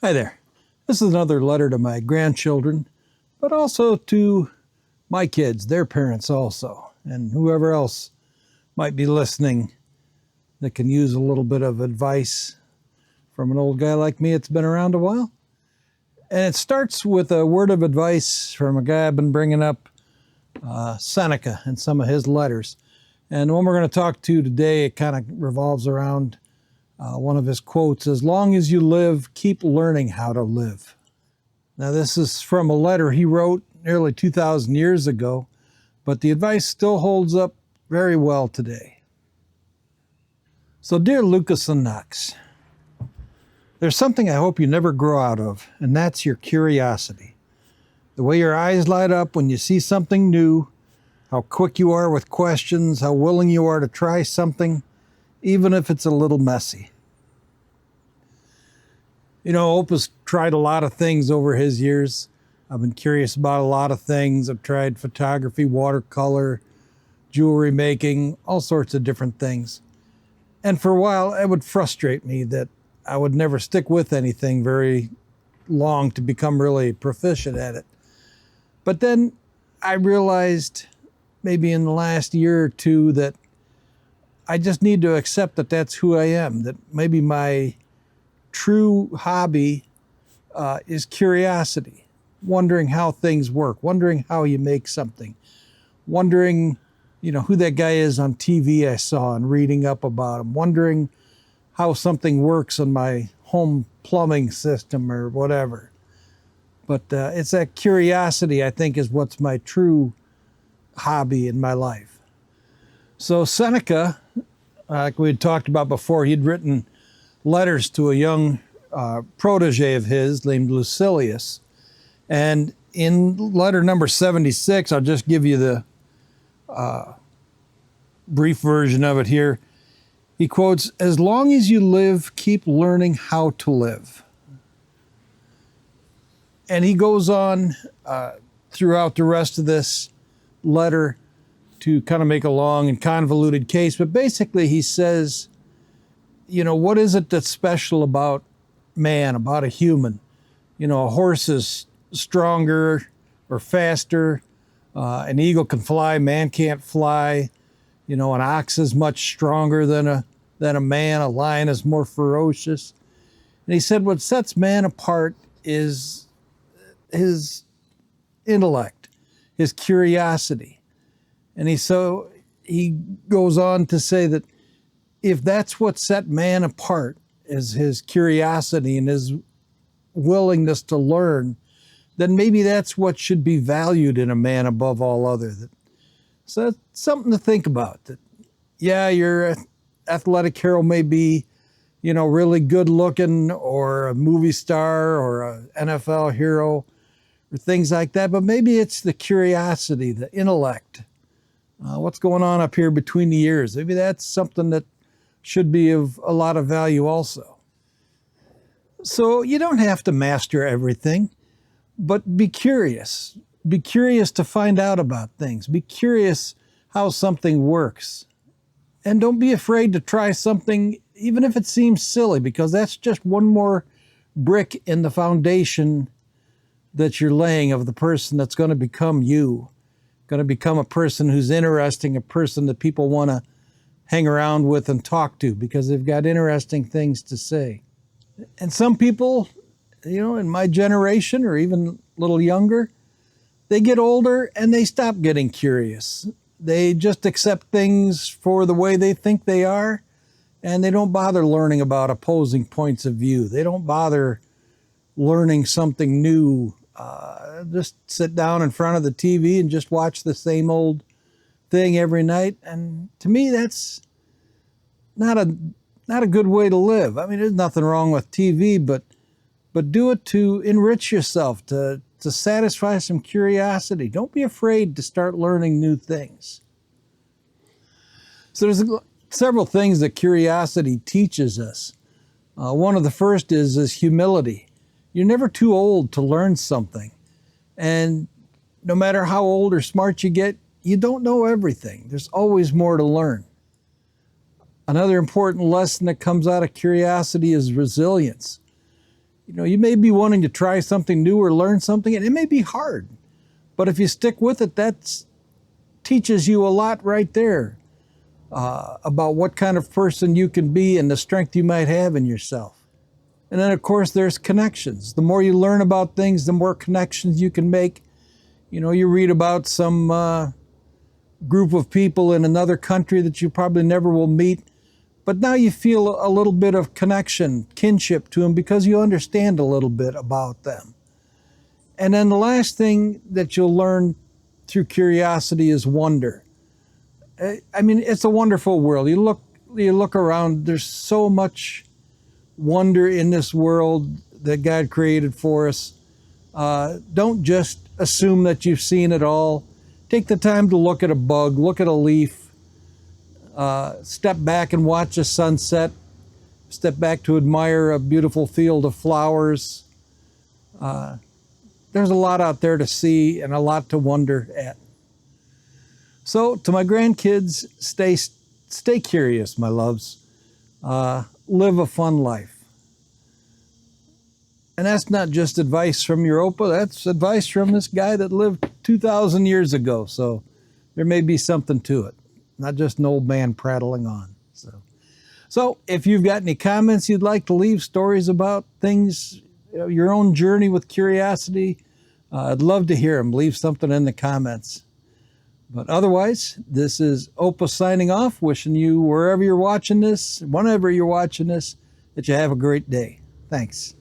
Hi there. This is another letter to my grandchildren, but also to my kids, their parents also, and whoever else might be listening that can use a little bit of advice from an old guy like me that's been around a while. And it starts with a word of advice from a guy I've been bringing up, Seneca, in some of his letters. And the one we're going to talk to today, it kind of revolves around one of his quotes: "As long as you live, keep learning how to live." Now, this is from a letter he wrote nearly 2,000 years ago, but the advice still holds up very well today. So, dear Lucas and Knox, there's something I hope you never grow out of, and that's your curiosity. The way your eyes light up when you see something new, how quick you are with questions, how willing you are to try something, even if it's a little messy. You know, Hope has tried a lot of things over his years. I've been curious about a lot of things. I've tried photography, watercolor, jewelry making, all sorts of different things. And for a while, it would frustrate me that I would never stick with anything very long to become really proficient at it. But then I realized maybe in the last year or two that I just need to accept that that's who I am, that maybe my true hobby is curiosity, wondering how things work, wondering how you make something, wondering, who that guy is on TV I saw and reading up about him, wondering how something works in my home plumbing system or whatever. But it's that curiosity, I think, is what's my true hobby in my life. So Seneca, like we had talked about before, he'd written letters to a young protege of his named Lucilius. And in letter number 76, I'll just give you the brief version of it here. He quotes, "As long as you live, keep learning how to live." And he goes on throughout the rest of this letter to kind of make a long and convoluted case. But basically he says, what is it that's special about man, about a human? A horse is stronger or faster. An eagle can fly, man can't fly. An ox is much stronger than a man. A lion is more ferocious. And he said what sets man apart is his intellect, his curiosity. And he goes on to say that if that's what set man apart, is his curiosity and his willingness to learn, then maybe that's what should be valued in a man above all other. So it's something to think about. That, yeah, your athletic hero may be, really good looking, or a movie star, or an NFL hero, or things like that. But maybe it's the curiosity, the intellect, what's going on up here between the ears. Maybe that's something that should be of a lot of value also. So you don't have to master everything, but be curious. Be curious to find out about things. Be curious how something works. And don't be afraid to try something, even if it seems silly, because that's just one more brick in the foundation that you're laying of the person that's going to become you, going to become a person who's interesting, a person that people want to hang around with and talk to because they've got interesting things to say. And some people, in my generation or even a little younger, they get older and they stop getting curious. They just accept things for the way they think they are, and they don't bother learning about opposing points of view. They don't bother learning something new. Just sit down in front of the TV and just watch the same old thing every night. And to me, that's not a good way to live. I mean, there's nothing wrong with TV, but do it to enrich yourself, to satisfy some curiosity. Don't be afraid to start learning new things. So there's several things that curiosity teaches us. One of the first is humility. You're never too old to learn something. And no matter how old or smart you get, you don't know everything. There's always more to learn. Another important lesson that comes out of curiosity is resilience. You may be wanting to try something new or learn something, and it may be hard. But if you stick with it, that teaches you a lot right there about what kind of person you can be and the strength you might have in yourself. And then, of course, there's connections. The more you learn about things, the more connections you can make. You read about some group of people in another country that you probably never will meet, but now you feel a little bit of connection, kinship to them because you understand a little bit about them. And then the last thing that you'll learn through curiosity is wonder. I mean, it's a wonderful world. You look around, there's so much wonder in this world that God created for us. Don't just assume that you've seen it all. Take the time to look at a bug, look at a leaf, step back and watch a sunset, step back to admire a beautiful field of flowers. There's a lot out there to see and a lot to wonder at. So to my grandkids, stay curious, my loves. Live a fun life. And that's not just advice from your Opa, that's advice from this guy that lived 2,000 years ago. So there may be something to it, not just an old man prattling on. So if you've got any comments you'd like to leave, stories about things, your own journey with curiosity, I'd love to hear them. Leave something in the comments. But otherwise, this is Opa signing off, wishing you wherever you're watching this, whenever you're watching this, that you have a great day. Thanks.